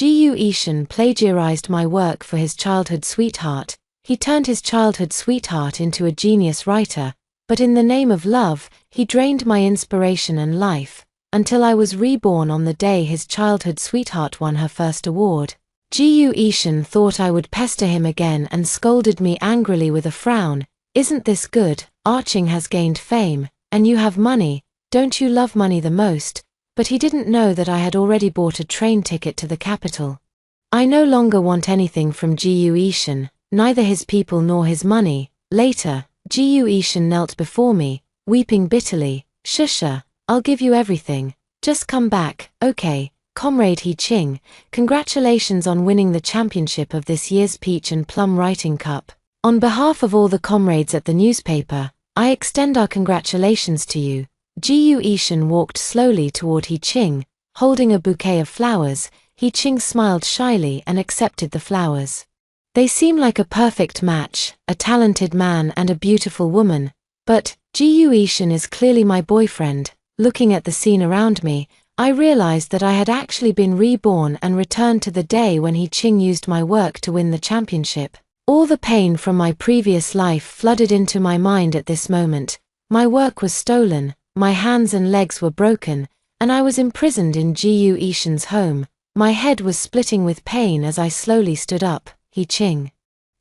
Ji-Yu Ishin plagiarized my work for his childhood sweetheart. He turned his childhood sweetheart into a genius writer, but in the name of love, he drained my inspiration and life, until I was reborn on the day his childhood sweetheart won her first award. Ji-Yu Ishin thought I would pester him again and scolded me angrily with a frown. Isn't this good? Arching has gained fame, and you have money. Don't you love money the most? But he didn't know that I had already bought a train ticket to the capital. I no longer want anything from Ji-Yu Ishin, neither his people nor his money. Later, Ji-Yu Ishin knelt before me, weeping bitterly. Shusha, I'll give you everything. Just come back, okay? Comrade He Ching, congratulations on winning the championship of this year's Peach and Plum Writing Cup. On behalf of all the comrades at the newspaper, I extend our congratulations to you. Ji-Yu Ishin walked slowly toward He Ching, holding a bouquet of flowers. He Ching smiled shyly and accepted the flowers. They seem like a perfect match, a talented man and a beautiful woman. But Ji-Yu Ishin is clearly my boyfriend. Looking at the scene around me, I realized that I had actually been reborn and returned to the day when He Ching used my work to win the championship. All the pain from my previous life flooded into my mind at this moment. My work was stolen, my hands and legs were broken, and I was imprisoned in Ji-Yu Ishin's home. My head was splitting with pain as I slowly stood up. He Ching,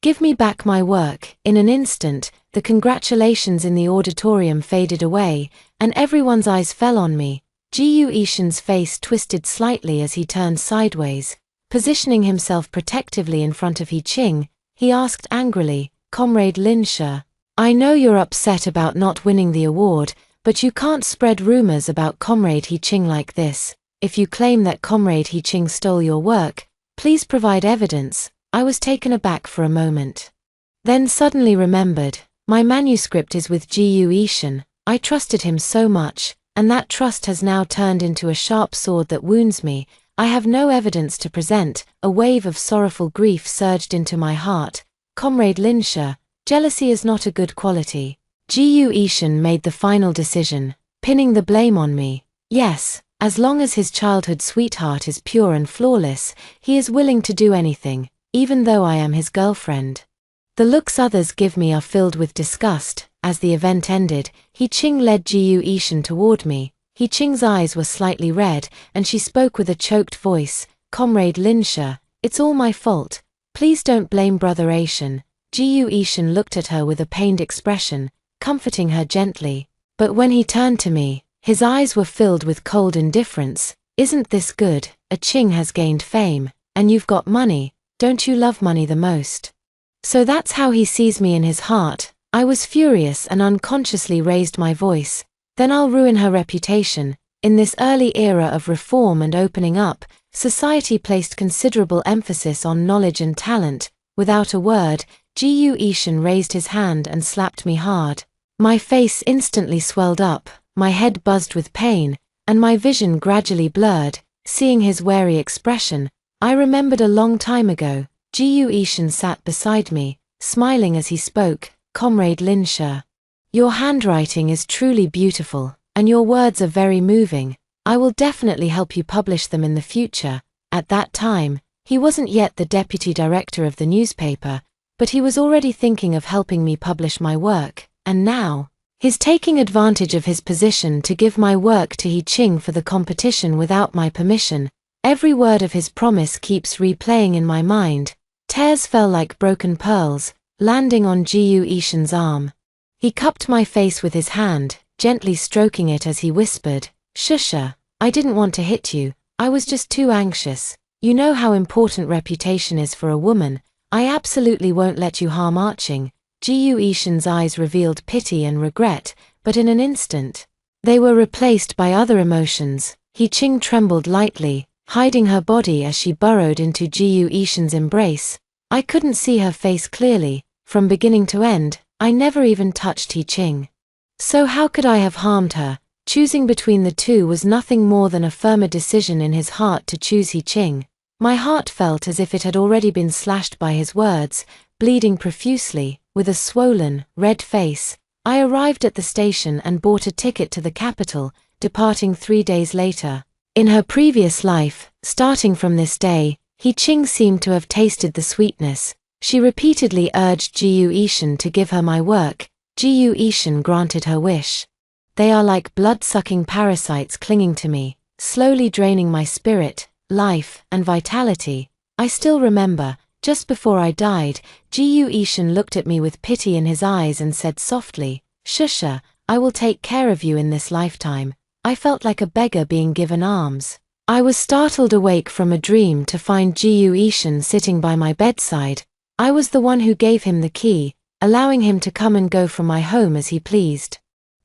give me back my work. In an instant, the congratulations in the auditorium faded away, and everyone's eyes fell on me. Ji-Yu Ishin's face twisted slightly as he turned sideways. Positioning himself protectively in front of He Ching, he asked angrily, Comrade Lin She, I know you're upset about not winning the award, but you can't spread rumors about Comrade He Ching like this. If you claim that Comrade He Ching stole your work, please provide evidence. I was taken aback for a moment. Then suddenly remembered, my manuscript is with Ji-Yu Ishin. I trusted him so much, and that trust has now turned into a sharp sword that wounds me. I have no evidence to present. A wave of sorrowful grief surged into my heart. Comrade Lin She, jealousy is not a good quality. Ji-Yu Ishin made the final decision, pinning the blame on me. Yes, as long as his childhood sweetheart is pure and flawless, he is willing to do anything, even though I am his girlfriend. The looks others give me are filled with disgust. As the event ended, He Ching led Ji-Yu Ishin toward me. He Ching's eyes were slightly red, and she spoke with a choked voice. Comrade Lin She, it's all my fault. Please don't blame Brother Ishin. Ji-Yu Ishin looked at her with a pained expression, comforting her gently. But when he turned to me, his eyes were filled with cold indifference. Isn't this good? A Ching has gained fame, and you've got money. Don't you love money the most? So that's how he sees me in his heart. I was furious and unconsciously raised my voice. Then I'll ruin her reputation. In this early era of reform and opening up, society placed considerable emphasis on knowledge and talent. Without a word, Ji-Yu Ishin raised his hand and slapped me hard. My face instantly swelled up, my head buzzed with pain, and my vision gradually blurred. Seeing his wary expression, I remembered a long time ago. Ji-Yu Ishin sat beside me, smiling as he spoke. Comrade Lin She, your handwriting is truly beautiful, and your words are very moving. I will definitely help you publish them in the future. At that time, he wasn't yet the deputy director of the newspaper, but he was already thinking of helping me publish my work, and now, he's taking advantage of his position to give my work to He Ching for the competition without my permission. Every word of his promise keeps replaying in my mind. Tears fell like broken pearls, landing on Ji-Yu Ishin's arm. He cupped my face with his hand, gently stroking it as he whispered, Shusha, I didn't want to hit you, I was just too anxious. You know how important reputation is for a woman. I absolutely won't let you harm Arching. Ji-Yu Ishin's eyes revealed pity and regret, but in an instant, they were replaced by other emotions. He Ching trembled lightly, hiding her body as she burrowed into Ji-Yu Ishin's embrace. I couldn't see her face clearly. From beginning to end, I never even touched He Ching. So how could I have harmed her? Choosing between the two was nothing more than a firmer decision in his heart to choose He Ching. My heart felt as if it had already been slashed by his words. Bleeding profusely, with a swollen, red face, I arrived at the station and bought a ticket to the capital, departing 3 days later. In her previous life, starting from this day, He Ching seemed to have tasted the sweetness. She repeatedly urged Jiu Ishan to give her my work. Jiu Ishan granted her wish. They are like blood-sucking parasites clinging to me, slowly draining my spirit, life, and vitality. I still remember, just before I died, Jiu Ishan looked at me with pity in his eyes and said softly, "Shusha, I will take care of you in this lifetime." I felt like a beggar being given alms. I was startled awake from a dream to find Jiu Ishan sitting by my bedside. I was the one who gave him the key, allowing him to come and go from my home as he pleased.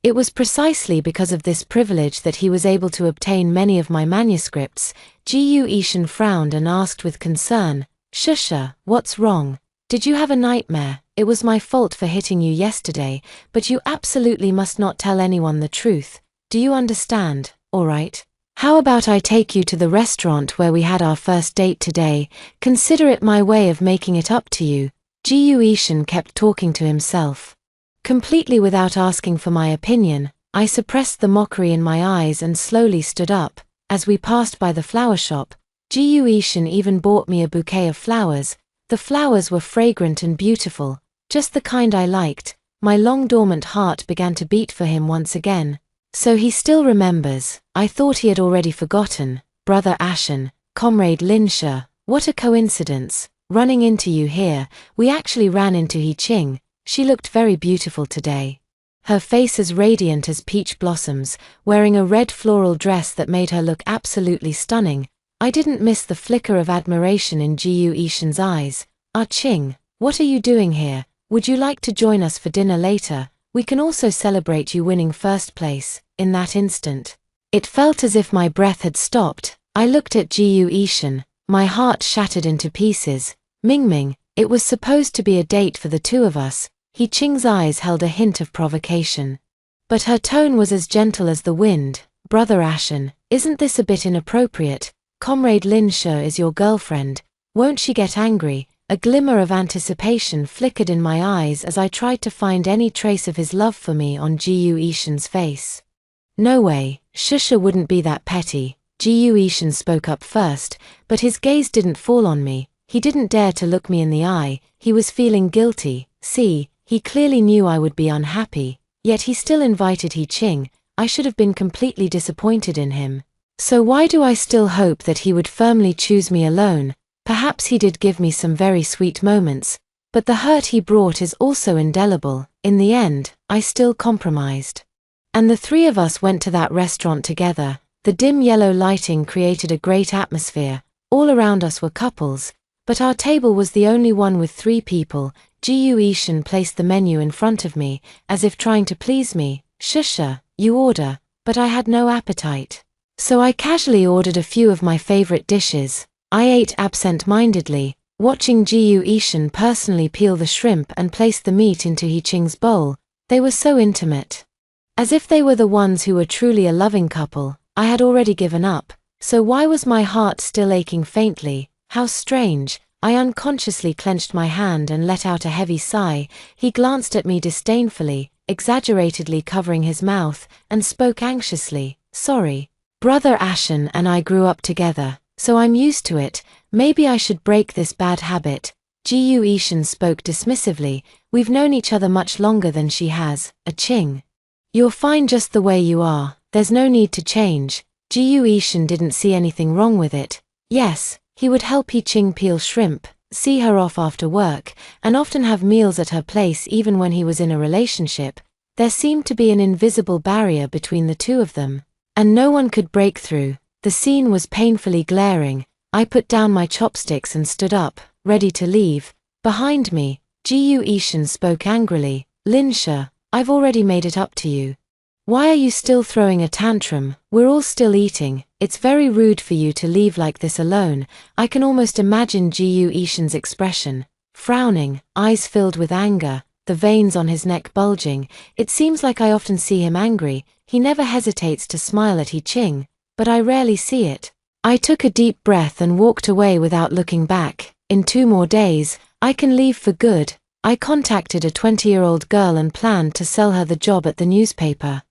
It was precisely because of this privilege that he was able to obtain many of my manuscripts. Jiu Ishan frowned and asked with concern, "Shusha, what's wrong? Did you have a nightmare? It was my fault for hitting you yesterday, but you absolutely must not tell anyone the truth. Do you understand? All right. How about I take you to the restaurant where we had our first date today? Consider it my way of making it up to you." Jiu Ishan kept talking to himself. Completely without asking for my opinion, I suppressed the mockery in my eyes and slowly stood up. As we passed by the flower shop, Jiu Ishan even bought me a bouquet of flowers. The flowers were fragrant and beautiful, just the kind I liked. My long dormant heart began to beat for him once again. So he still remembers. I thought he had already forgotten. Brother Ashen, Comrade Linsha, what a coincidence. Running into you here. We actually ran into He Ching. She looked very beautiful today. Her face as radiant as peach blossoms, wearing a red floral dress that made her look absolutely stunning. I didn't miss the flicker of admiration in Jiu Ishan's eyes. "Ah Ching, what are you doing here? Would you like to join us for dinner later? We can also celebrate you winning first place." In that instant, it felt as if my breath had stopped. I looked at Jiu Ishan, my heart shattered into pieces. Mingming, it was supposed to be a date for the two of us. He Ching's eyes held a hint of provocation. But her tone was as gentle as the wind. "Brother Ashen, isn't this a bit inappropriate? Comrade Linsha is your girlfriend. Won't she get angry?" A glimmer of anticipation flickered in my eyes as I tried to find any trace of his love for me on Jiu Ishan's face. "No way, Shusha wouldn't be that petty." Jiu Ishan spoke up first, but his gaze didn't fall on me. He didn't dare to look me in the eye. He was feeling guilty. See, he clearly knew I would be unhappy, yet he still invited He Ching. I should have been completely disappointed in him. So why do I still hope that he would firmly choose me alone? Perhaps he did give me some very sweet moments, but the hurt he brought is also indelible. In the end, I still compromised. And the three of us went to that restaurant together. The dim yellow lighting created a great atmosphere. All around us were couples, but our table was the only one with 3 people. Jiu Ishan placed the menu in front of me, as if trying to please me. "Shusha, you order," but I had no appetite. So I casually ordered a few of my favorite dishes. I ate absent-mindedly, watching Jiu Ishan personally peel the shrimp and place the meat into He Ching's bowl. They were so intimate. As if they were the ones who were truly a loving couple. I had already given up, so why was my heart still aching faintly? How strange. I unconsciously clenched my hand and let out a heavy sigh. He glanced at me disdainfully, exaggeratedly covering his mouth, and spoke anxiously. "Sorry. Brother Ashen and I grew up together, so I'm used to it. Maybe I should break this bad habit." Jiu Ishan spoke dismissively. "We've known each other much longer than she has. A Ching. You're fine just the way you are. There's no need to change." Jiu Ishan didn't see anything wrong with it. Yes, he would help He Ching peel shrimp, see her off after work, and often have meals at her place even when he was in a relationship. There seemed to be an invisible barrier between the two of them, and no one could break through. The scene was painfully glaring. I put down my chopsticks and stood up, ready to leave. Behind me, Jiu Ishan spoke angrily. "Linsha, I've already made it up to you. Why are you still throwing a tantrum? We're all still eating. It's very rude for you to leave like this alone." I can almost imagine Jiu Ishan's expression. Frowning, eyes filled with anger, the veins on his neck bulging. It seems like I often see him angry. He never hesitates to smile at He Ching, but I rarely see it. I took a deep breath and walked away without looking back. In 2 more days, I can leave for good. I contacted a 20-year-old girl and planned to sell her the job at the newspaper.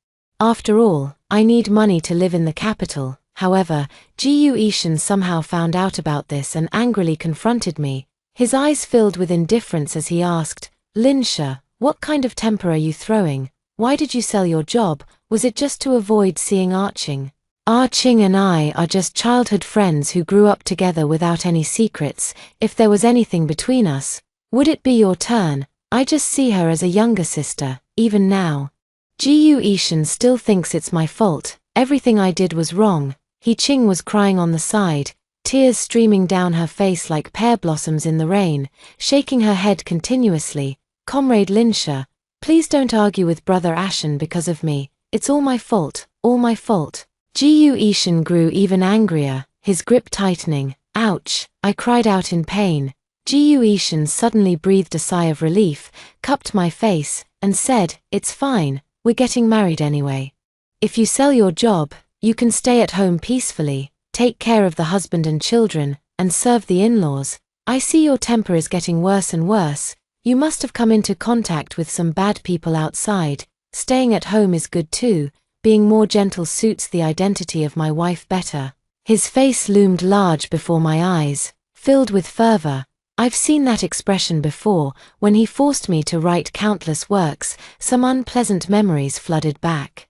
After all, I need money to live in the capital. However, Ji Ishan somehow found out about this and angrily confronted me. His eyes filled with indifference as he asked, Linsha, what kind of temper are you throwing? Why did you sell your job? Was it just to avoid seeing Arching? Arching and I are just childhood friends who grew up together without any secrets. If there was anything between us, would it be your turn? I just see her as a younger sister, even now. Ji Ishan still thinks it's my fault. Everything I did was wrong. Ching was crying on the side, tears streaming down her face like pear blossoms in the rain, shaking her head continuously. Comrade Linsha, please don't argue with Brother Ashen because of me. It's all my fault, all my fault. Ji Ishan grew even angrier, his grip tightening. Ouch, I cried out in pain. Ji Ishan suddenly breathed a sigh of relief, cupped my face, and said, it's fine, we're getting married anyway. If you sell your job, you can stay at home peacefully, take care of the husband and children, and serve the in-laws. I see your temper is getting worse and worse. You must have come into contact with some bad people outside. Staying at home is good too. Being more gentle suits the identity of my wife better. His face loomed large before my eyes, filled with fervor. I've seen that expression before, when he forced me to write countless works. Some unpleasant memories flooded back.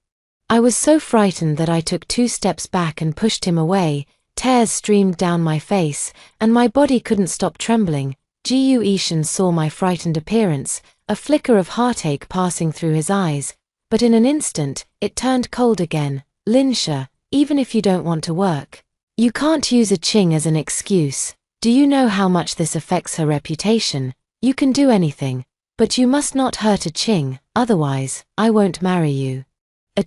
I was so frightened that I took 2 steps back and pushed him away. Tears streamed down my face, and my body couldn't stop trembling. Ji Ishan saw my frightened appearance, a flicker of heartache passing through his eyes, but in an instant, it turned cold again. Linsha, even if you don't want to work, you can't use Ching as an excuse. Do you know how much this affects her reputation? You can do anything, but you must not hurt Ching, otherwise, I won't marry you.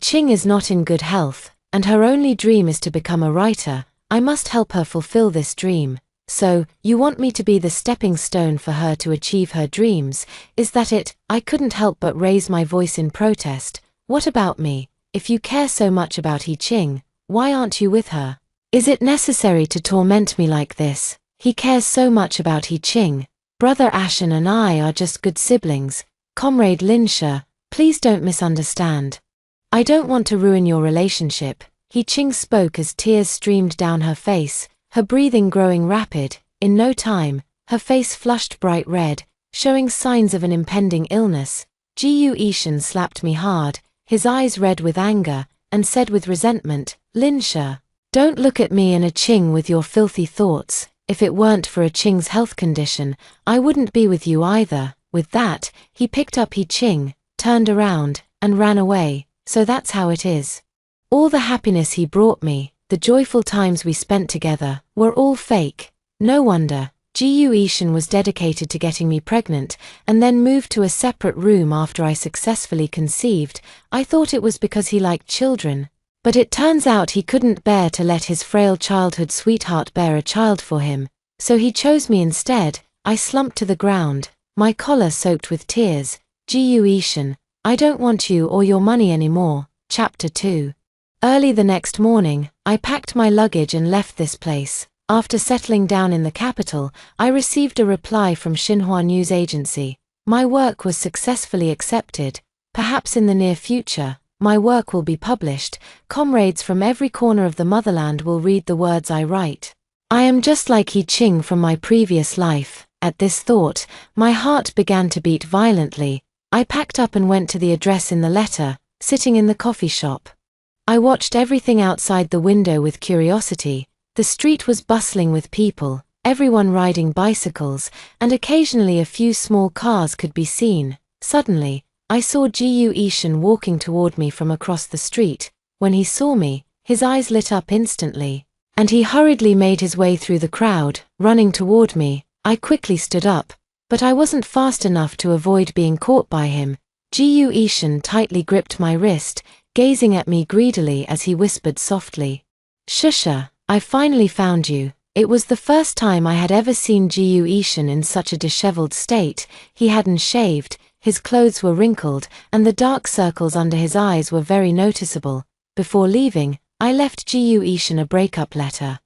Ching is not in good health, and her only dream is to become a writer. I must help her fulfill this dream. So, you want me to be the stepping stone for her to achieve her dreams, is that it? I couldn't help but raise my voice in protest. What about me? If you care so much about Ching, why aren't you with her? Is it necessary to torment me like this? He cares so much about Ching. Brother Ashen and I are just good siblings. Comrade Linsha, please don't misunderstand. I don't want to ruin your relationship. Ching spoke as tears streamed down her face, her breathing growing rapid. In no time, her face flushed bright red, showing signs of an impending illness. Ji Ishan slapped me hard, his eyes red with anger, and said with resentment, Linsha, don't look at me and Ching with your filthy thoughts. If it weren't for Ching's health condition, I wouldn't be with you either. With that, he picked up Ching, turned around, and ran away. So that's how it is. All the happiness he brought me, the joyful times we spent together, were all fake. No wonder. Ji Ishan was dedicated to getting me pregnant, and then moved to a separate room after I successfully conceived. I thought it was because he liked children. But it turns out he couldn't bear to let his frail childhood sweetheart bear a child for him. So he chose me instead. I slumped to the ground, my collar soaked with tears. Ji Ishan, I don't want you or your money anymore. Chapter 2. Early the next morning, I packed my luggage and left this place. After settling down in the capital, I received a reply from Xinhua News Agency. My work was successfully accepted. Perhaps in the near future, my work will be published. Comrades from every corner of the motherland will read the words I write. I am just like Ching from my previous life. At this thought, my heart began to beat violently. I packed up and went to the address in the letter, sitting in the coffee shop. I watched everything outside the window with curiosity. The street was bustling with people, everyone riding bicycles, and occasionally a few small cars could be seen. Suddenly, I saw Ji Ishan walking toward me from across the street. When he saw me, his eyes lit up instantly, and he hurriedly made his way through the crowd, running toward me. I quickly stood up, but I wasn't fast enough to avoid being caught by him. Ji Ishan tightly gripped my wrist, gazing at me greedily as he whispered softly, Shusha, I finally found you. It was the first time I had ever seen Ji Ishan in such a disheveled state. He hadn't shaved, his clothes were wrinkled, and the dark circles under his eyes were very noticeable. Before leaving, I left Ji Ishan a breakup letter.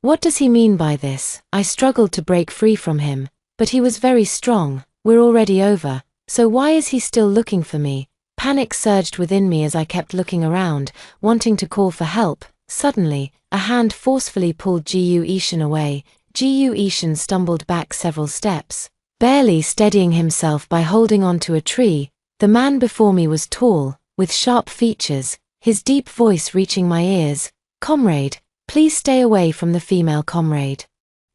What does he mean by this? I struggled to break free from him, but he was very strong. We're already over, so why is he still looking for me? Panic surged within me as I kept looking around, wanting to call for help, Suddenly, a hand forcefully pulled Jiyu Ishin away. Jiyu Ishin stumbled back several steps, barely steadying himself by holding onto a tree. The man before me was tall, with sharp features, his deep voice reaching my ears. "Comrade, please stay away from the female comrade.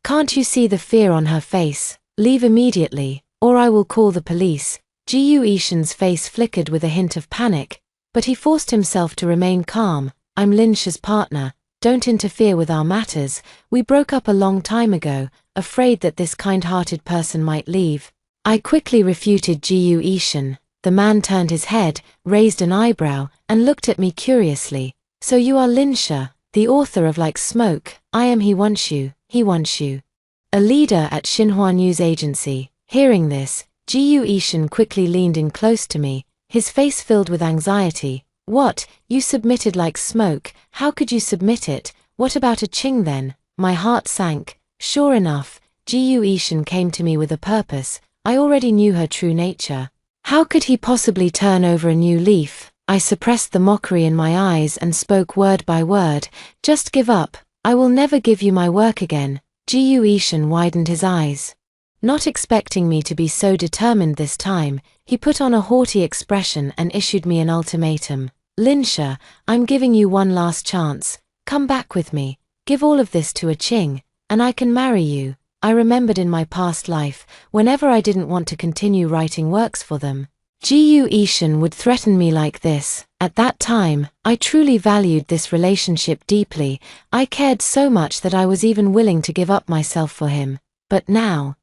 Can't you see the fear on her face? Leave immediately, or I will call the police." Jiyu Ishin's face flickered with a hint of panic, but he forced himself to remain calm. "I'm Linsha's partner. Don't interfere with our matters. We broke up a long time ago, afraid that this kind-hearted person might leave." I quickly refuted Jiyu Ishin. The man turned his head, raised an eyebrow, and looked at me curiously. "So you are Linsha, the author of Like Smoke." "I am. He wants you. He wants you." A leader at Xinhua News Agency. Hearing this, Jiyu Ishin quickly leaned in close to me, his face filled with anxiety. "What? You submitted Like Smoke? How could you submit it? What about a Qing then?" My heart sank. Sure enough, Jiyu Ishin came to me with a purpose. I already knew her true nature. How could he possibly turn over a new leaf? I suppressed the mockery in my eyes and spoke word by word. "Just give up. I will never give you my work again." Jiyu Ishin widened his eyes. Not expecting me to be so determined this time, he put on a haughty expression and issued me an ultimatum. "Linsha, I'm giving you one last chance. Come back with me, give all of this to a Qing, and I can marry you." I remembered in my past life, whenever I didn't want to continue writing works for them, Jiyu Ishin would threaten me like this. At that time, I truly valued this relationship deeply. I cared so much that I was even willing to give up myself for him. But now,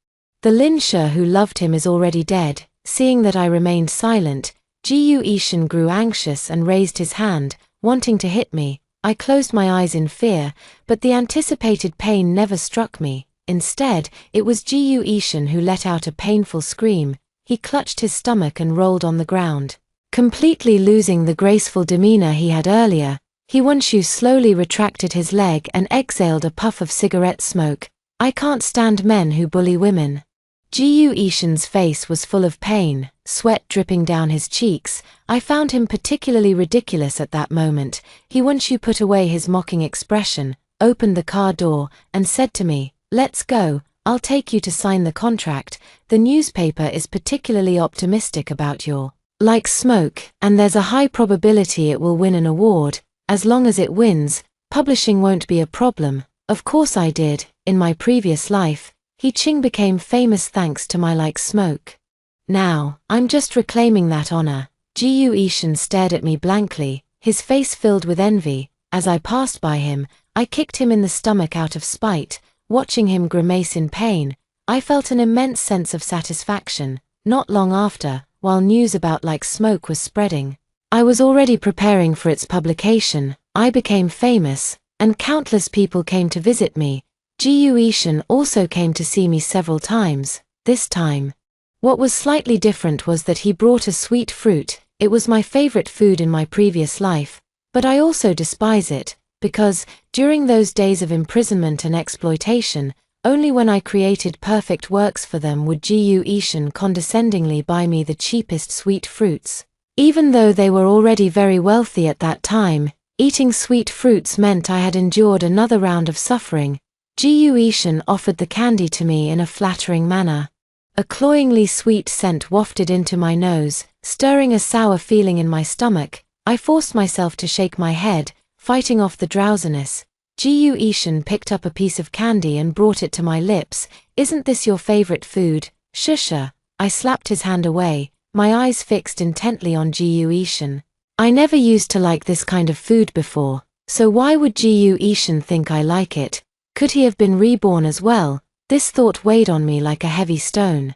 the Linsha who loved him is already dead. Seeing that I remained silent, Jiyu Ishin grew anxious and raised his hand, wanting to hit me. I closed my eyes in fear, but the anticipated pain never struck me. Instead, it was Jiyu Ishin who let out a painful scream. He clutched his stomach and rolled on the ground. Completely losing the graceful demeanor he had earlier, Hiwanshu slowly retracted his leg and exhaled a puff of cigarette smoke. "I can't stand men who bully women." Jiyu Ishin's face was full of pain, sweat dripping down his cheeks. I found him particularly ridiculous at that moment. Hiwanshu put away his mocking expression, opened the car door, and said to me, "Let's go. I'll take you to sign the contract. The newspaper is particularly optimistic about your Like Smoke, and there's a high probability it will win an award. As long as it wins, publishing won't be a problem." Of course I did. In my previous life, Qing became famous thanks to my Like Smoke. Now, I'm just reclaiming that honor. Jiyu Ishin stared at me blankly, his face filled with envy. As I passed by him, I kicked him in the stomach out of spite. Watching him grimace in pain, I felt an immense sense of satisfaction. Not long after, while news about Like Smoke was spreading, I was already preparing for its publication. I became famous, and countless people came to visit me. Jiyu Ishin also came to see me several times. This time, what was slightly different was that he brought a sweet fruit. It was my favorite food in my previous life, but I also despise it, because, during those days of imprisonment and exploitation, only when I created perfect works for them would Jiyu Ishin condescendingly buy me the cheapest sweet fruits. Even though they were already very wealthy at that time, eating sweet fruits meant I had endured another round of suffering. Jiyu Ishin offered the candy to me in a flattering manner. A cloyingly sweet scent wafted into my nose, stirring a sour feeling in my stomach. I forced myself to shake my head, fighting off the drowsiness. Jiyu Ishin picked up a piece of candy and brought it to my lips. "Isn't this your favorite food?" "Shusha." I slapped his hand away, my eyes fixed intently on Jiyu Ishin. I never used to like this kind of food before, so why would Jiyu Ishin think I like it? Could he have been reborn as well? This thought weighed on me like a heavy stone,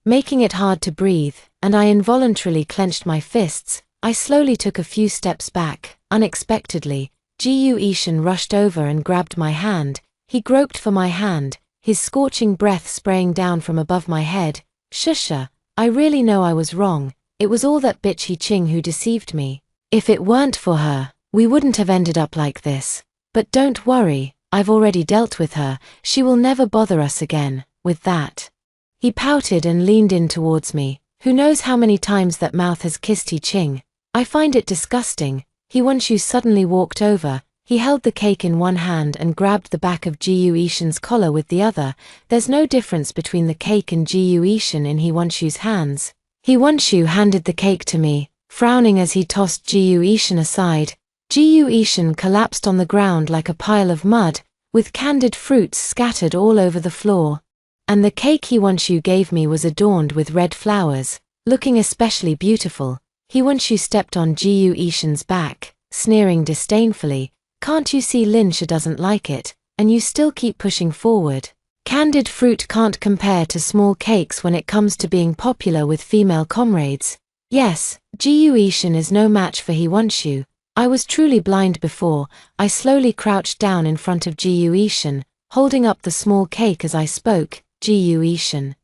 making it hard to breathe, and I involuntarily clenched my fists. I slowly took a few steps back. Unexpectedly, Jiyu Ishin rushed over and grabbed my hand. He groped for my hand, his scorching breath spraying down from above my head. "Shusha, I really know I was wrong. It was all that bitch Qing who deceived me. If it weren't for her, we wouldn't have ended up like this. But don't worry, I've already dealt with her. She will never bother us again." With that, he pouted and leaned in towards me. Who knows how many times that mouth has kissed Qing? I find it disgusting. Hiwanshu suddenly walked over, He held the cake in one hand and grabbed the back of Ji Yuishan's collar with the other. There's no difference between the cake and Ji Yuishan in He Wanshu's hands. He Wanshu handed the cake to me, frowning as he tossed Ji Yuishan aside. Ji Yuishan collapsed on the ground like a pile of mud, with candied fruits scattered all over the floor. And the cake He Wanshu gave me was adorned with red flowers, looking especially beautiful. He Wanshu stepped on Ji Yuishan's back, sneering disdainfully. Can't you see Linsha doesn't like it, and you still keep pushing forward? Candied fruit can't compare to small cakes when it comes to being popular with female comrades. Yes, Ji Yuishan is no match for He Wanshu. I was truly blind before. I slowly crouched down in front of Ji Yuishan, holding up the small cake as I spoke. Ji Yuishan,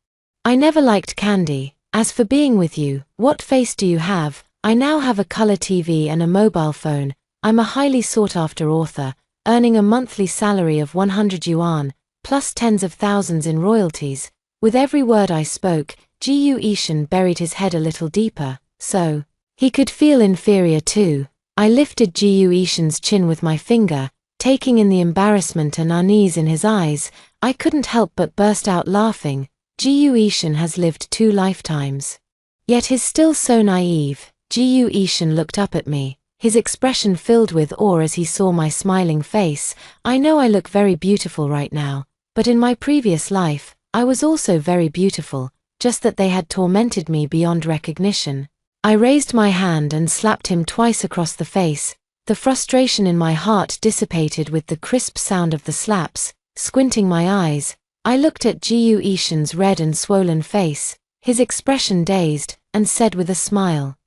I never liked candy. As for being with you, what face do you have? I now have a color TV and a mobile phone. I'm a highly sought-after author, earning a monthly salary of 100 yuan, plus tens of thousands in royalties. With every word I spoke, Ji Yuishan buried his head a little deeper, so he could feel inferior too. I lifted Ji Yuishan's chin with my finger, taking in the embarrassment and unease in his eyes. I couldn't help but burst out laughing. Ji Yuishan has lived 2 lifetimes. Yet he's still so naive. Ji Yuishan looked up at me, his expression filled with awe as he saw my smiling face. I know I look very beautiful right now, but in my previous life, I was also very beautiful, just that they had tormented me beyond recognition. I raised my hand and slapped him twice across the face. The frustration in my heart dissipated with the crisp sound of the slaps. Squinting my eyes, I looked at Ji Yuishan's red and swollen face, his expression dazed, and said with a smile,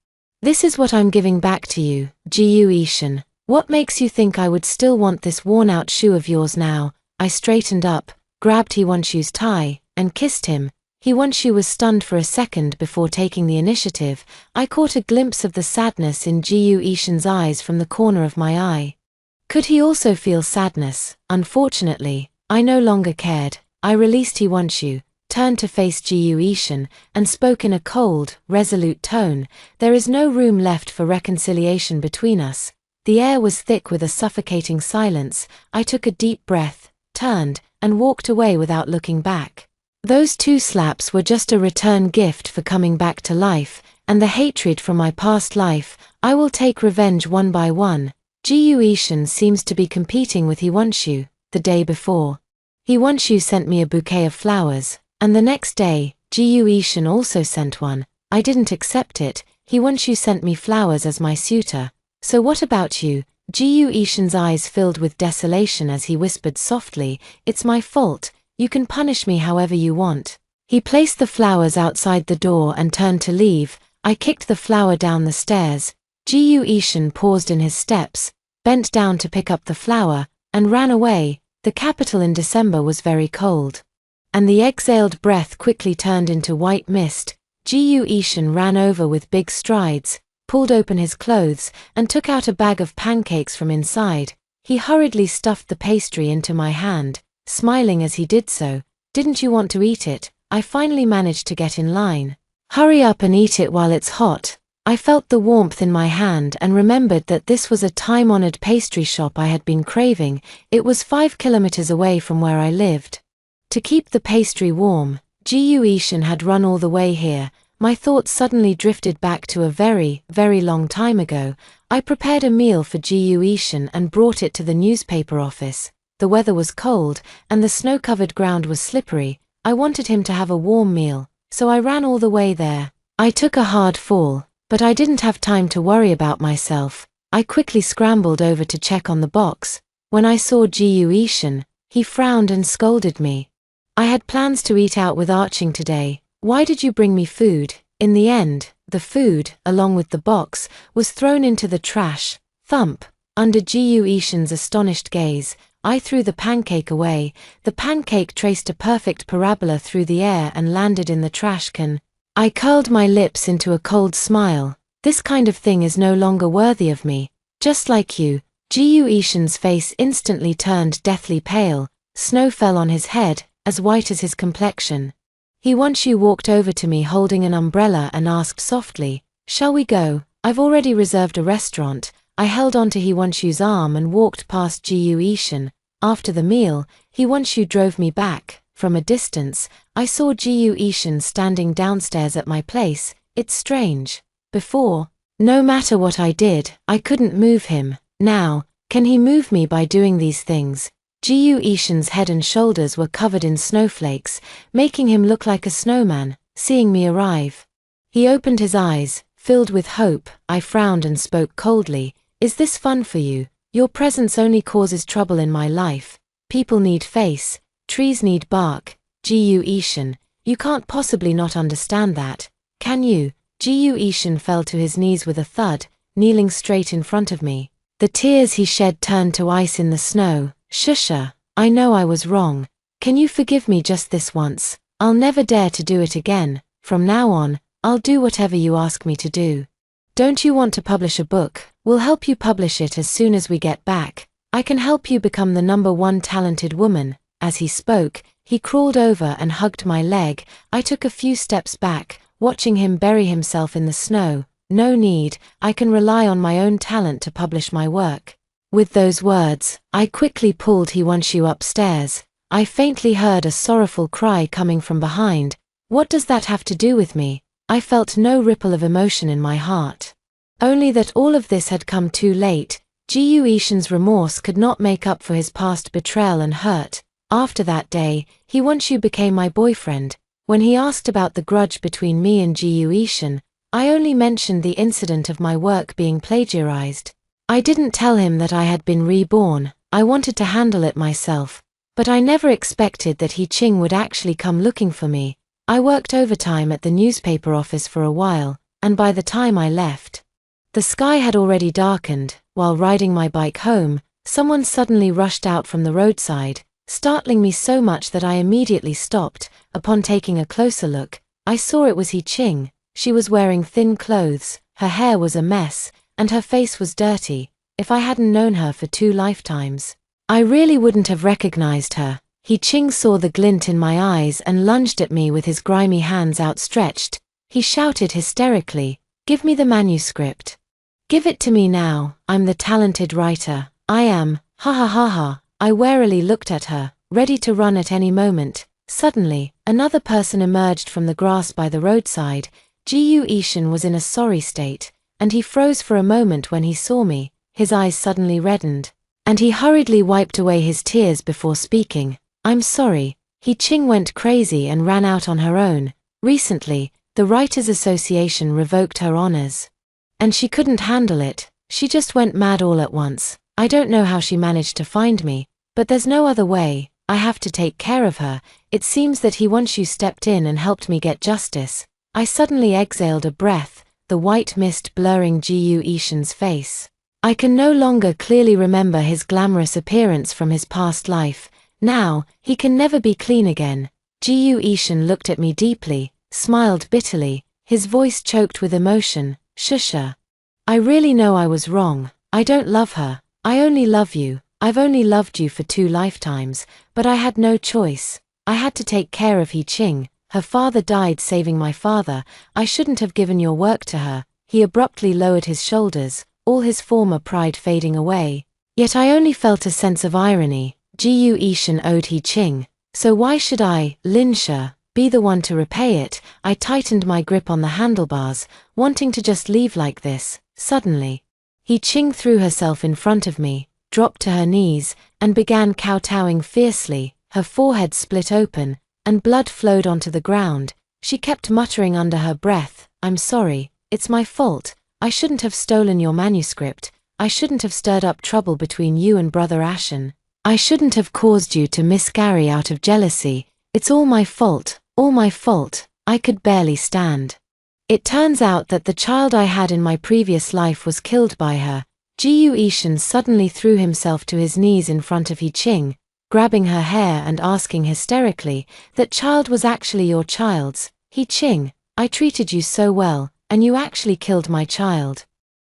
"This is what I'm giving back to you, Ji Yuishan. What makes you think I would still want this worn-out shoe of yours now?" I straightened up, grabbed He Wanshu's tie, and kissed him. He Wanshu was stunned for a second before taking the initiative. I caught a glimpse of the sadness in Ji Yuishan's eyes from the corner of my eye. Could he also feel sadness? Unfortunately, I no longer cared. I released He Wanshu, turned to face Ji Yuishan, and spoke in a cold, resolute tone. There is no room left for reconciliation between us. The air was thick with a suffocating silence. I took a deep breath, turned, and walked away without looking back. Those 2 slaps were just a return gift for coming back to life, and the hatred from my past life. I will take revenge one by one. Ji Yuishan seems to be competing with He Wanshu. The day before, He Wanshu sent me a bouquet of flowers, and the next day, Ji Yuishan also sent one. I didn't accept it. He Wanshu sent me flowers as my suitor. So what about you? Ji Yuishan's eyes filled with desolation as he whispered softly, "It's my fault. You can punish me however you want." He placed the flowers outside the door and turned to leave. I kicked the flower down the stairs. Ji Yuishan paused in his steps, bent down to pick up the flower, and ran away. The capital in December was very cold, and the exhaled breath quickly turned into white mist. Ji Yuishan ran over with big strides, pulled open his clothes, and took out a bag of pancakes from inside. He hurriedly stuffed the pastry into my hand, smiling as he did so. "Didn't you want to eat it?" I finally managed to get in line. "Hurry up and eat it while it's hot." I felt the warmth in my hand and remembered that this was a time-honored pastry shop I had been craving. It was 5 kilometers away from where I lived. To keep the pastry warm, Ji Yuishan had run all the way here. My thoughts suddenly drifted back to a very, very long time ago. I prepared a meal for Ji Yuishan and brought it to the newspaper office. The weather was cold, and the snow-covered ground was slippery. I wanted him to have a warm meal, so I ran all the way there. I took a hard fall, but I didn't have time to worry about myself. I quickly scrambled over to check on the box. When I saw Ji Yuishan, he frowned and scolded me. "I had plans to eat out with Arching today. Why did you bring me food?" In the end, the food, along with the box, was thrown into the trash. Thump! Under Ji Yuishan's astonished gaze, I threw the pancake away. The pancake traced a perfect parabola through the air and landed in the trash can. I curled my lips into a cold smile. This kind of thing is no longer worthy of me. Just like you. Ji Yuishan's face instantly turned deathly pale. Snow fell on his head, as white as his complexion. He Wanshu walked over to me holding an umbrella and asked softly, "Shall we go? I've already reserved a restaurant." I held onto Hee Won-shu's arm and walked past Ji-Yu Ishin. After the meal, Hee Won-shu drove me back. From a distance, I saw Ji-Yu Ishin standing downstairs at my place. It's strange. Before, no matter what I did, I couldn't move him. Now, can he move me by doing these things? Ji-Yu Ishin's head and shoulders were covered in snowflakes, making him look like a snowman. Seeing me arrive, he opened his eyes, filled with hope. I frowned and spoke coldly. Is this fun for you? Your presence only causes trouble in my life. People need face, trees need bark. Ji-Yu Ishin, you can't possibly not understand that, can you? Ji-Yu Ishin fell to his knees with a thud, kneeling straight in front of me. The tears he shed turned to ice in the snow. Shusha, I know I was wrong. Can you forgive me just this once? I'll never dare to do it again. From now on, I'll do whatever you ask me to do. Don't you want to publish a book? We'll help you publish it as soon as we get back. I can help you become the #1 talented woman. As he spoke, he crawled over and hugged my leg. I took a few steps back, watching him bury himself in the snow. No need, I can rely on my own talent to publish my work. With those words, I quickly pulled Hee Won-shu upstairs. I faintly heard a sorrowful cry coming from behind. What does that have to do with me? I felt no ripple of emotion in my heart. Only that all of this had come too late. Ji-Yu Ishin's remorse could not make up for his past betrayal and hurt. After that day, Hee Won-shu became my boyfriend. When he asked about the grudge between me and Ji-Yu Ishin, I only mentioned the incident of my work being plagiarized. I didn't tell him that I had been reborn. I wanted to handle it myself. But I never expected that Hee Ching would actually come looking for me. I worked overtime at the newspaper office for a while, and by the time I left, the sky had already darkened. While riding my bike home, someone suddenly rushed out from the roadside, startling me so much that I immediately stopped. Upon taking a closer look, I saw it was Hee Ching. She was wearing thin clothes, her hair was a mess, and her face was dirty. If I hadn't known her for 2 lifetimes, I really wouldn't have recognized her. Hee Ching saw the glint in my eyes and lunged at me with his grimy hands outstretched. He shouted hysterically, "Give me the manuscript. Give it to me now, I'm the talented writer. I am, ha ha ha ha." I warily looked at her, ready to run at any moment. Suddenly, another person emerged from the grass by the roadside. Ji-Yu Ishin was in a sorry state, and he froze for a moment when he saw me. His eyes suddenly reddened, and he hurriedly wiped away his tears before speaking. "I'm sorry." Hee Ching went crazy and ran out on her own. Recently, the Writers Association revoked her honors, and she couldn't handle it. She just went mad all at once. I don't know how she managed to find me, but there's no other way. I have to take care of her. It seems that Hee Won-shu stepped in and helped me get justice. I suddenly exhaled a breath, the white mist blurring Ji-Yu Ishin's face. I can no longer clearly remember his glamorous appearance from his past life. Now, he can never be clean again. Ji-Yu Ishin looked at me deeply, smiled bitterly, his voice choked with emotion. "Shusha. I really know I was wrong. I don't love her. I only love you. I've only loved you for 2 lifetimes, but I had no choice. I had to take care of Hee Ching. Her father died saving my father. I shouldn't have given your work to her." He abruptly lowered his shoulders, all his former pride fading away. Yet I only felt a sense of irony. Ji-Yu Ishin owed Hee Ching, so why should I, Linsha, be the one to repay it? I tightened my grip on the handlebars, wanting to just leave like this. Suddenly, Hee Ching threw herself in front of me, dropped to her knees, and began kowtowing fiercely. Her forehead split open, and blood flowed onto the ground. She kept muttering under her breath, "I'm sorry, it's my fault. I shouldn't have stolen your manuscript. I shouldn't have stirred up trouble between you and Brother Ashen. I shouldn't have caused you to miscarry out of jealousy. It's all my fault, all my fault." I could barely stand. It turns out that the child I had in my previous life was killed by her. Ji-Yu Ishin suddenly threw himself to his knees in front of Hee Ching, grabbing her hair and asking hysterically, "That child was actually your child's. Hee Ching, I treated you so well, and you actually killed my child."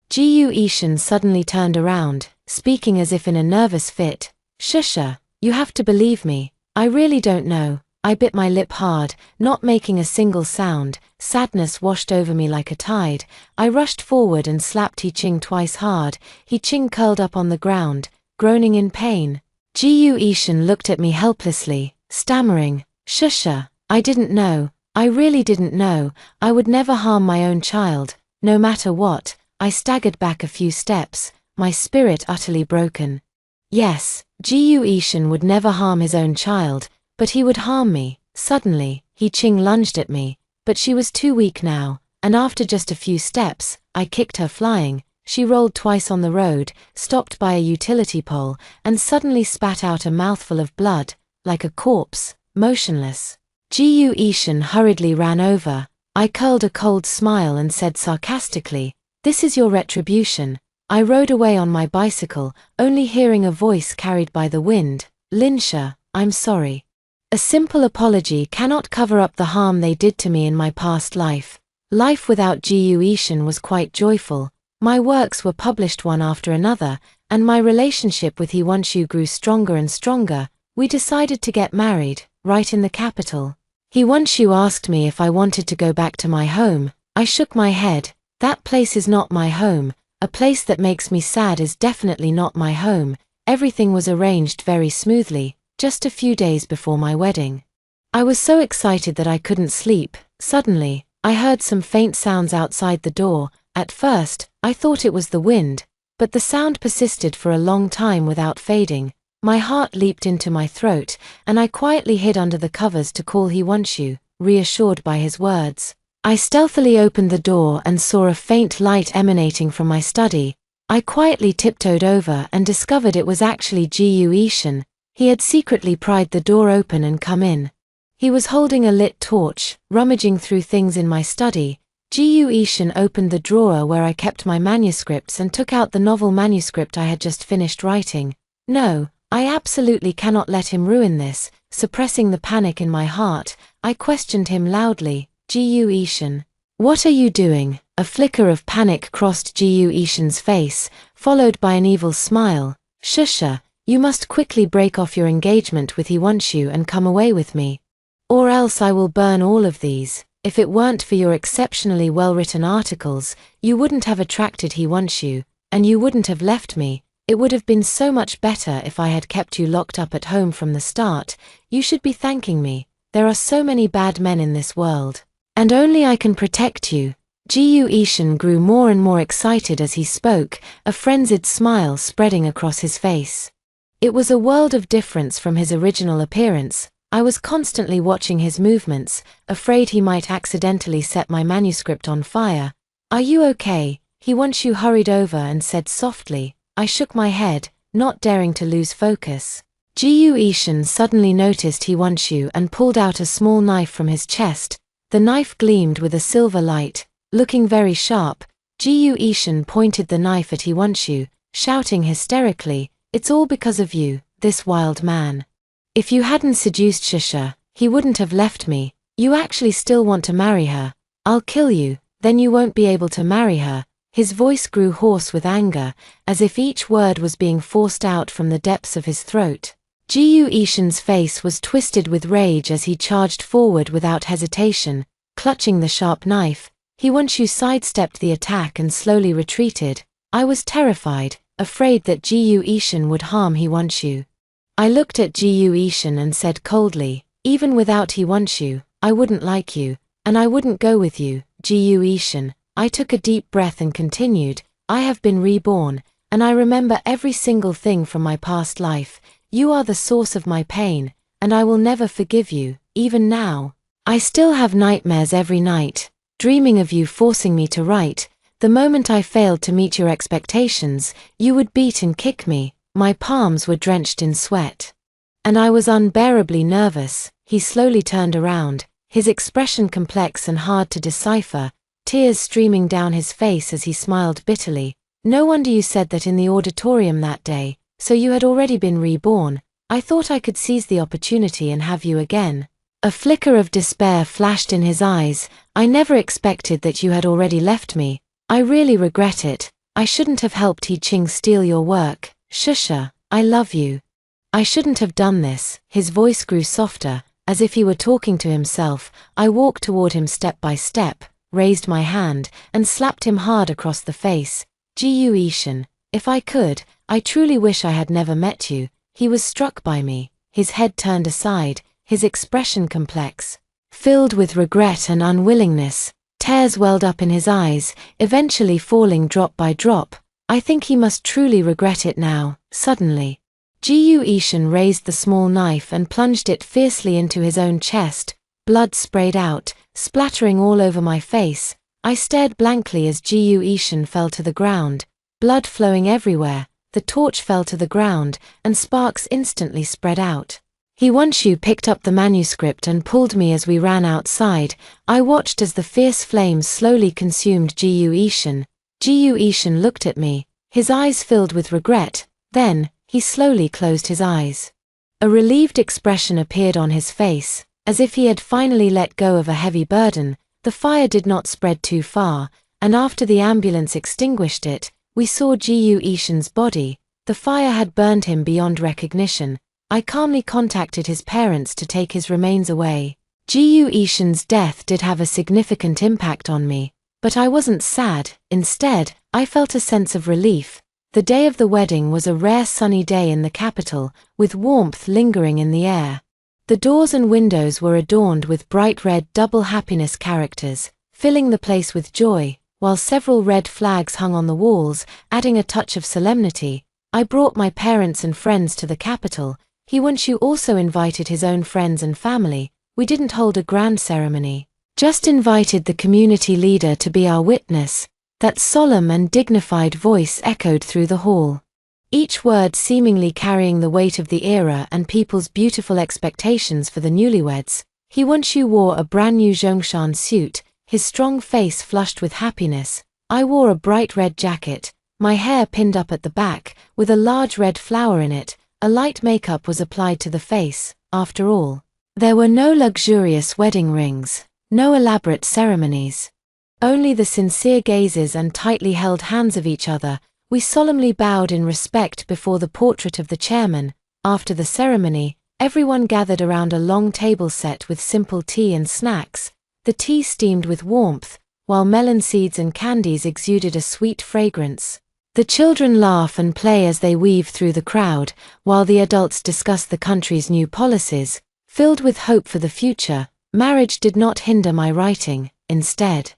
Ji-Yu Ishin suddenly turned around, speaking as if in a nervous fit. "Shusha, you have to believe me. I really don't know. I bit my lip hard, not making a single sound. Sadness washed over me like a tide. I rushed forward and slapped He Ching twice hard. He Ching curled up on the ground, groaning in pain. Gu Yishan looked at me helplessly, stammering, "Shusha, I didn't know. I really didn't know. I would never harm my own child, no matter what." I staggered back a few steps, my spirit utterly broken. Yes, Gu Yishan would never harm his own child, but he would harm me. Suddenly, He Ching lunged at me, but she was too weak now, and after just a few steps, I kicked her flying. She rolled twice on the road, stopped by a utility pole, and suddenly spat out a mouthful of blood, like a corpse, motionless. Gu Yishan hurriedly ran over. I curled a cold smile and said sarcastically, "This is your retribution." I rode away on my bicycle, only hearing a voice carried by the wind, "Linsha, I'm sorry. A simple apology cannot cover up the harm they did to me in my past life." Life without Gu Yishan was quite joyful. My works were published one after another, and my relationship with He Wanshu grew stronger and stronger. We decided to get married, right in the capital. He Wanshu asked me if I wanted to go back to my home. I shook my head. That place is not my home. A place that makes me sad is definitely not my home. Everything was arranged very smoothly, just a few days before my wedding. I was so excited that I couldn't sleep. Suddenly, I heard some faint sounds outside the door. At first, I thought it was the wind, but the sound persisted for a long time without fading. My heart leaped into my throat, and I quietly hid under the covers to call He Wanshu, reassured by his words. I stealthily opened the door and saw a faint light emanating from my study. I quietly tiptoed over and discovered it was actually Gu Yishan. He had secretly pried the door open and come in. He was holding a lit torch, rummaging through things in my study. Gu Yishan opened the drawer where I kept my manuscripts and took out the novel manuscript I had just finished writing. No, I absolutely cannot let him ruin this. Suppressing the panic in my heart, I questioned him loudly, "Gu Yishan, what are you doing?" A flicker of panic crossed Gu Yishan's face, followed by an evil smile. "Shusha, you must quickly break off your engagement with He Wanshu and come away with me. Or else I will burn all of these. If it weren't for your exceptionally well-written articles, you wouldn't have attracted He Wanshu, and you wouldn't have left me. It would have been so much better if I had kept you locked up at home from the start. You should be thanking me. There are so many bad men in this world, and only I can protect you." Gu Yishan grew more and more excited as he spoke, a frenzied smile spreading across his face. It was a world of difference from his original appearance. I was constantly watching his movements, afraid he might accidentally set my manuscript on fire. "Are you okay?" He Wanshu hurried over and said softly. I shook my head, not daring to lose focus. Gu Yishan suddenly noticed He Wanshu and pulled out a small knife from his chest. The knife gleamed with a silver light. Looking very sharp, Gu Yishan pointed the knife at He Wanshu, shouting hysterically, "It's all because of you, this wild man. If you hadn't seduced Shusha, he wouldn't have left me. You actually still want to marry her. I'll kill you, then you won't be able to marry her." His voice grew hoarse with anger, as if each word was being forced out from the depths of his throat. Gu Yishan's face was twisted with rage as he charged forward without hesitation, clutching the sharp knife. He Wanshu sidestepped the attack and slowly retreated. I was terrified, afraid that Gu Yishan would harm He Wanshu. I looked at Gu Yishan and said coldly, "Even without He Wanshu, I wouldn't like you, and I wouldn't go with you, Gu Yishan." I took a deep breath and continued, "I have been reborn, and I remember every single thing from my past life. You are the source of my pain, and I will never forgive you, even now. I still have nightmares every night, dreaming of you forcing me to write. The moment I failed to meet your expectations, you would beat and kick me." My palms were drenched in sweat, and I was unbearably nervous. He slowly turned around, his expression complex and hard to decipher, tears streaming down his face as he smiled bitterly. "No wonder you said that in the auditorium that day, so you had already been reborn. I thought I could seize the opportunity and have you again." A flicker of despair flashed in his eyes. "I never expected that you had already left me. I really regret it. I shouldn't have helped He Ching steal your work. Shusha, I love you. I shouldn't have done this." His voice grew softer, As if he were talking to himself, I walked toward him step by step, raised my hand, and slapped him hard across the face. Gu Ishan, if I could, I truly wish I had never met you. He was struck by me, his head turned aside, his expression complex, filled with regret and unwillingness. Tears welled up in his eyes, eventually falling drop by drop. I think he must truly regret it now. Suddenly, Gu Ishan raised the small knife and plunged it fiercely into his own chest. Blood sprayed out, splattering all over my face. I stared blankly as Gu Ishan fell to the ground, blood flowing everywhere. The torch fell to the ground, and sparks instantly spread out. Hee-won-shu picked up the manuscript and pulled me as we ran outside. I watched as the fierce flames slowly consumed Gu Ishan. Gu Ishan looked at me, his eyes filled with regret. Then, he slowly closed his eyes. A relieved expression appeared on his face, as if he had finally let go of a heavy burden. The fire did not spread too far, and after the ambulance extinguished it, we saw Gu Ishan's body. The fire had burned him beyond recognition. I calmly contacted his parents to take his remains away. Gu Ishan's death did have a significant impact on me, but I wasn't sad. Instead, I felt a sense of relief. The day of the wedding was a rare sunny day in the capital, with warmth lingering in the air. The doors and windows were adorned with bright red double happiness characters, filling the place with joy, while several red flags hung on the walls, adding a touch of solemnity. I brought my parents and friends to the capital. Hee-won-shu also invited his own friends and family. We didn't hold a grand ceremony, just invited the community leader to be our witness. That solemn and dignified voice echoed through the hall, each word seemingly carrying the weight of the era and people's beautiful expectations for the newlyweds. Hee-won-shu wore a brand new Zhongshan suit, his strong face flushed with happiness. I wore a bright red jacket, my hair pinned up at the back, with a large red flower in it. A light makeup was applied to the face. After all, there were no luxurious wedding rings, no elaborate ceremonies. Only the sincere gazes and tightly held hands of each other. We solemnly bowed in respect before the portrait of the chairman. After the ceremony, everyone gathered around a long table set with simple tea and snacks. The tea steamed with warmth, while melon seeds and candies exuded a sweet fragrance. The children laugh and play as they weave through the crowd, while the adults discuss the country's new policies. Filled with hope for the future, marriage did not hinder my writing. Instead,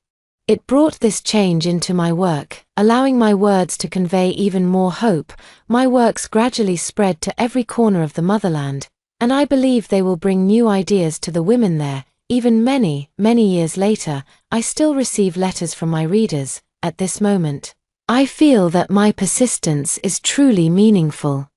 it brought this change into my work, allowing my words to convey even more hope. My works gradually spread to every corner of the motherland, and I believe they will bring new ideas to the women there. Even many years later, I still receive letters from my readers. At this moment, I feel that my persistence is truly meaningful.